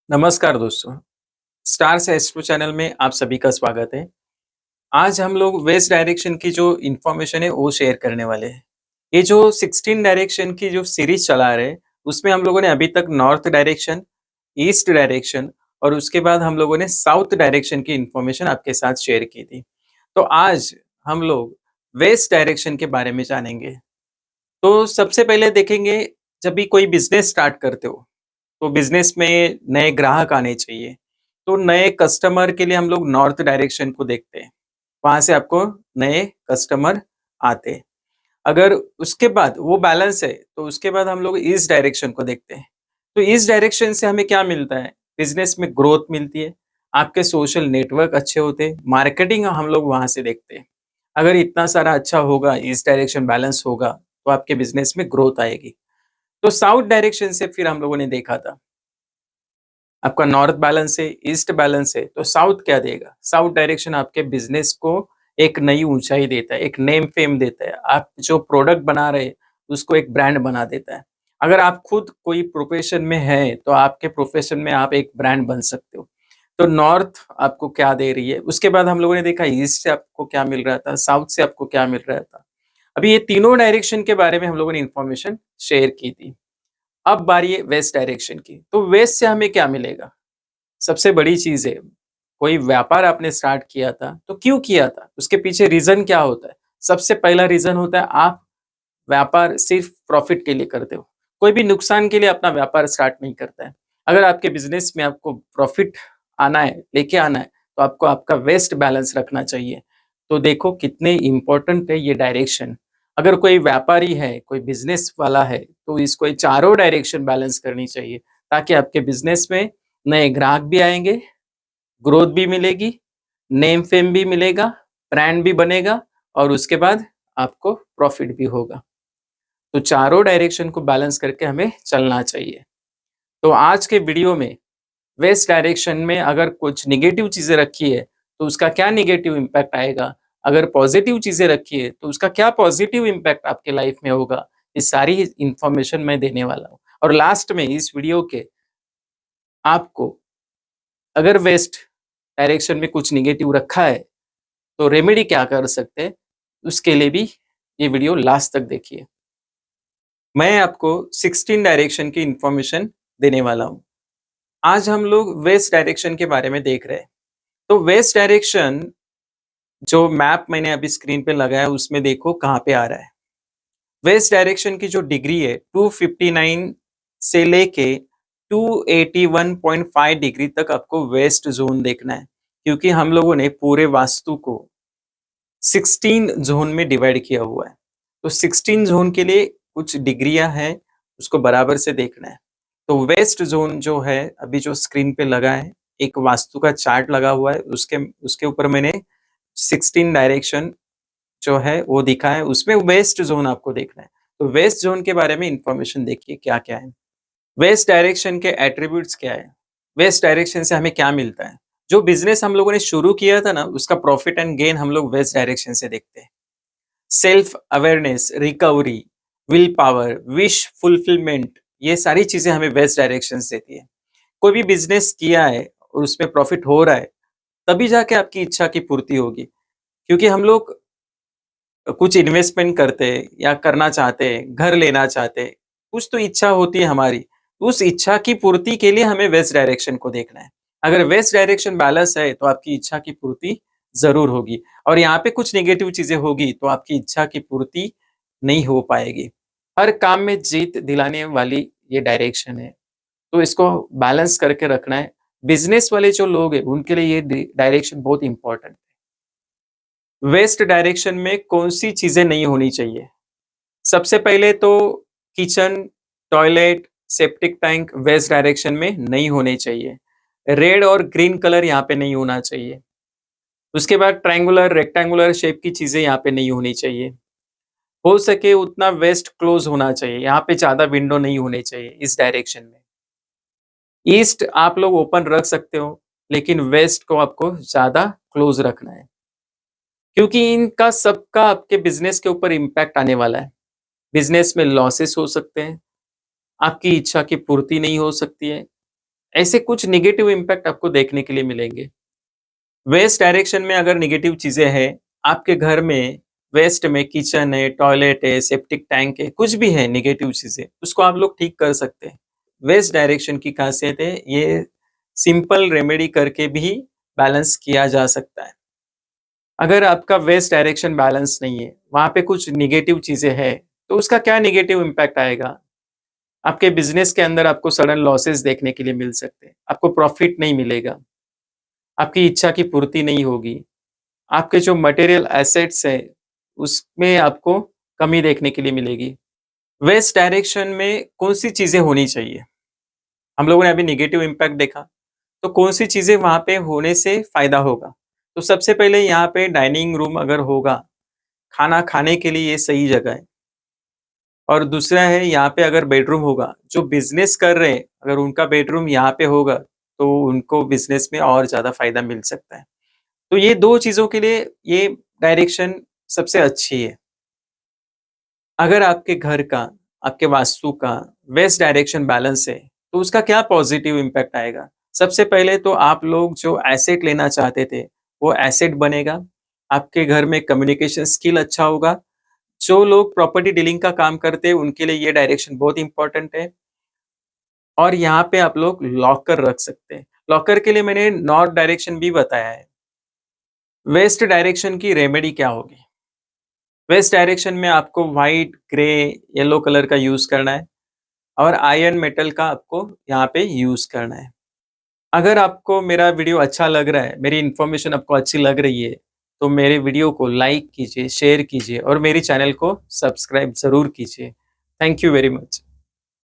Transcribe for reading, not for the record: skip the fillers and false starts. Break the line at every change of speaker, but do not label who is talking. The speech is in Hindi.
नमस्कार दोस्तों, स्टार्स एस्ट्रो चैनल में आप सभी का स्वागत है। आज हम लोग वेस्ट डायरेक्शन की जो इन्फॉर्मेशन है वो शेयर करने वाले हैं। ये जो 16 डायरेक्शन की जो सीरीज चला रहे हैं, उसमें हम लोगों ने अभी तक नॉर्थ डायरेक्शन, ईस्ट डायरेक्शन और उसके बाद हम लोगों ने साउथ डायरेक्शन की इन्फॉर्मेशन आपके साथ शेयर की थी। तो आज हम लोग वेस्ट डायरेक्शन के बारे में जानेंगे। तो सबसे पहले देखेंगे, जब भी कोई बिजनेस स्टार्ट करते हो तो बिजनेस में नए ग्राहक आने चाहिए। तो नए कस्टमर के लिए हम लोग नॉर्थ डायरेक्शन को देखते हैं। वहां से आपको नए कस्टमर आते हैं। अगर उसके बाद वो बैलेंस है तो उसके बाद हम लोग ईस्ट डायरेक्शन को देखते हैं। तो ईस्ट डायरेक्शन से हमें क्या मिलता है? बिजनेस में ग्रोथ मिलती है, आपके सोशल नेटवर्क अच्छे होते हैं, मार्केटिंग हम लोग वहां से देखते हैं। अगर इतना सारा अच्छा होगा, ईस्ट डायरेक्शन बैलेंस होगा, तो आपके बिजनेस में ग्रोथ आएगी। तो साउथ डायरेक्शन से फिर हम लोगों ने देखा था, आपका नॉर्थ बैलेंस है, ईस्ट बैलेंस है, तो साउथ क्या देगा? साउथ डायरेक्शन आपके बिजनेस को एक नई ऊंचाई देता है, एक नेम फेम देता है। आप जो प्रोडक्ट बना रहे हैं उसको एक ब्रांड बना देता है। अगर आप खुद कोई प्रोफेशन में है तो आपके प्रोफेशन में आप एक ब्रांड बन सकते हो। तो नॉर्थ आपको क्या दे रही है, उसके बाद हम लोगों ने देखा ईस्ट से आपको क्या मिल रहा था, साउथ से आपको क्या मिल रहा था। अभी ये तीनों डायरेक्शन के बारे में हम लोगों ने इंफॉर्मेशन शेयर की थी। अब बारी है वेस्ट डायरेक्शन की। तो वेस्ट से हमें क्या मिलेगा? सबसे बड़ी चीज़ है, कोई व्यापार आपने स्टार्ट किया था, तो क्यों किया था? उसके पीछे रीज़न क्या होता है? सबसे पहला रीज़न होता है, आप व्यापार सिर्फ़ प्रॉफ़िट के लिए करते हो। कोई भी नुकसान के लिए अपना व्यापार स्टार्ट नहीं करता है। अगर आपके बिज़नेस में आपको प्रॉफ़िट आना है, लेके आना है, तो आपको आपका वेस्ट बैलेंस रखना चाहिए। तो देखो कितने इम्पोर्टेंट है ये डायरेक्शन। अगर कोई व्यापारी है, कोई बिज़नेस वाला है, तो इसको ये चारों डायरेक्शन बैलेंस करनी चाहिए, ताकि आपके बिज़नेस में नए ग्राहक भी आएँगे, ग्रोथ भी मिलेगी, नेम फेम भी मिलेगा, ब्रांड भी बनेगा और उसके बाद आपको प्रॉफिट भी होगा। तो चारों डायरेक्शन को बैलेंस करके हमें चलना चाहिए। तो आज के वीडियो में वेस्ट डायरेक्शन में अगर कुछ नेगेटिव चीजें रखी है तो उसका क्या नेगेटिव इम्पैक्ट आएगा, अगर पॉजिटिव चीजें रखी है तो उसका क्या पॉजिटिव इम्पैक्ट आपके लाइफ में होगा, ये सारी इंफॉर्मेशन मैं देने वाला हूँ। और लास्ट में इस वीडियो के आपको, अगर वेस्ट डायरेक्शन में कुछ नेगेटिव रखा है तो रेमेडी क्या कर सकते हैं, उसके लिए भी ये वीडियो लास्ट तक देखिए। मैं आपको 16 डायरेक्शन की इंफॉर्मेशन देने वाला हूँ। आज हम लोग वेस्ट डायरेक्शन के बारे में देख रहे हैं। तो वेस्ट डायरेक्शन, जो मैप मैंने अभी स्क्रीन पे लगाया उसमें देखो कहाँ पे आ रहा है। वेस्ट डायरेक्शन की जो डिग्री है 259 से लेके 281.5 डिग्री तक आपको वेस्ट जोन देखना है, क्योंकि हम लोगों ने पूरे वास्तु को 16 जोन में डिवाइड किया हुआ है। तो 16 जोन के लिए कुछ डिग्रियां हैं, उसको बराबर से देखना है। तो वेस्ट जोन जो है, अभी जो स्क्रीन पे लगा है, एक वास्तु का चार्ट लगा हुआ है, उसके उसके ऊपर मैंने 16 डायरेक्शन जो है वो दिखा है, उसमें वेस्ट जोन आपको देखना है। तो वेस्ट जोन के बारे में इंफॉर्मेशन देखिए क्या क्या है। वेस्ट डायरेक्शन के एट्रीब्यूट्स क्या है, वेस्ट डायरेक्शन से हमें क्या मिलता है। जो बिजनेस हम लोगों ने शुरू किया था ना, उसका प्रॉफिट एंड गेन हम लोग वेस्ट डायरेक्शन से देखते हैं। Self awareness, recovery, will power, wish fulfilment, ये सारी चीजें हमें वेस्ट डायरेक्शन देती है। कोई भी बिजनेस किया है और उसमें प्रॉफिट हो रहा है, तभी जाके आपकी इच्छा की पूर्ति होगी। क्योंकि हम लोग कुछ इन्वेस्टमेंट करते हैं या करना चाहते हैं, घर लेना चाहते हैं, कुछ तो इच्छा होती है हमारी। उस इच्छा की पूर्ति के लिए हमें वेस्ट डायरेक्शन को देखना है। अगर वेस्ट डायरेक्शन बैलेंस है तो आपकी इच्छा की पूर्ति जरूर होगी, और यहाँ पे कुछ नेगेटिव चीजें होगी तो आपकी इच्छा की पूर्ति नहीं हो पाएगी। हर काम में जीत दिलाने वाली ये डायरेक्शन है, तो इसको बैलेंस करके रखना है। बिजनेस वाले जो लोग हैं उनके लिए ये डायरेक्शन बहुत इंपॉर्टेंट है। वेस्ट डायरेक्शन में कौन सी चीजें नहीं होनी चाहिए? सबसे पहले तो kitchen, toilet, septic tank west direction में नहीं होने चाहिए। रेड और ग्रीन कलर यहाँ पे नहीं होना चाहिए। उसके बाद ट्रायंगुलर, रेक्टेंगुलर शेप की चीजें यहाँ पे नहीं होनी चाहिए। हो सके उतना वेस्ट क्लोज होना चाहिए, यहाँ पे ज्यादा विंडो नहीं होने चाहिए इस डायरेक्शन में। ईस्ट आप लोग ओपन रख सकते हो, लेकिन वेस्ट को आपको ज्यादा क्लोज रखना है, क्योंकि इनका सबका आपके बिजनेस के ऊपर इम्पैक्ट आने वाला है। बिजनेस में लॉसेस हो सकते हैं, आपकी इच्छा की पूर्ति नहीं हो सकती है, ऐसे कुछ नेगेटिव इम्पैक्ट आपको देखने के लिए मिलेंगे। वेस्ट डायरेक्शन में अगर नेगेटिव चीज़ें हैं, आपके घर में वेस्ट में किचन है, टॉयलेट है, सेप्टिक टैंक है, कुछ भी है नेगेटिव चीज़ें, उसको आप लोग ठीक कर सकते हैं। वेस्ट डायरेक्शन की खासियत है, ये सिंपल रेमेडी करके भी बैलेंस किया जा सकता है। अगर आपका वेस्ट डायरेक्शन बैलेंस नहीं है, वहाँ पे कुछ नेगेटिव चीज़ें हैं, तो उसका क्या नेगेटिव इम्पैक्ट आएगा? आपके बिज़नेस के अंदर आपको सडन लॉसेस देखने के लिए मिल सकते हैं। आपको प्रॉफ़िट नहीं मिलेगा, आपकी इच्छा की पूर्ति नहीं होगी, आपके जो मटेरियल एसेट्स हैं, उसमें आपको कमी देखने के लिए मिलेगी। वेस्ट डायरेक्शन में कौन-सी चीज़ें होनी चाहिए? हम लोगों ने अभी नेगेटिव इम्पैक्ट देखा, तो कौन-सी चीज़ें वहाँ पे होने से फ़ायदा होगा? तो सबसे पहले यहाँ पे डाइनिंग रूम अगर होगा, खाना खाने के लिए ये सही जगह है। और दूसरा है यहाँ पे अगर बेडरूम होगा, जो बिज़नेस कर रहे हैं, अगर उनका बेडरूम यहाँ पे होगा, तो उनको बिज़नेस में और ज़्यादा फ़ायदा मिल सकता है। तो ये 2 चीज़ों के लिए ये डायरेक्शन सबसे अच्छी है। अगर आपके घर का, आपके वास्तु का वेस्ट डायरेक्शन बैलेंस है, तो उसका क्या पॉज़िटिव इम्पैक्ट आएगा? सबसे पहले तो आप लोग जो एसेट लेना चाहते थे, वो एसेट बनेगा। आपके घर में कम्युनिकेशन स्किल अच्छा होगा। जो लोग प्रॉपर्टी डीलिंग का काम करते हैं, उनके लिए ये डायरेक्शन बहुत इम्पोर्टेंट है। और यहाँ पे आप लोग लॉकर रख सकते हैं। लॉकर के लिए मैंने नॉर्थ डायरेक्शन भी बताया है। वेस्ट डायरेक्शन की रेमेडी क्या होगी? वेस्ट डायरेक्शन में आपको व्हाइट, ग्रे, येलो कलर का यूज़ करना है और आयरन मेटल का आपको यहाँ पे यूज़ करना है। अगर आपको मेरा वीडियो अच्छा लग रहा है, मेरी इन्फॉर्मेशन आपको अच्छी लग रही है, तो मेरे वीडियो को लाइक कीजिए, शेयर कीजिए और मेरी चैनल को सब्सक्राइब ज़रूर कीजिए। Thank you very much.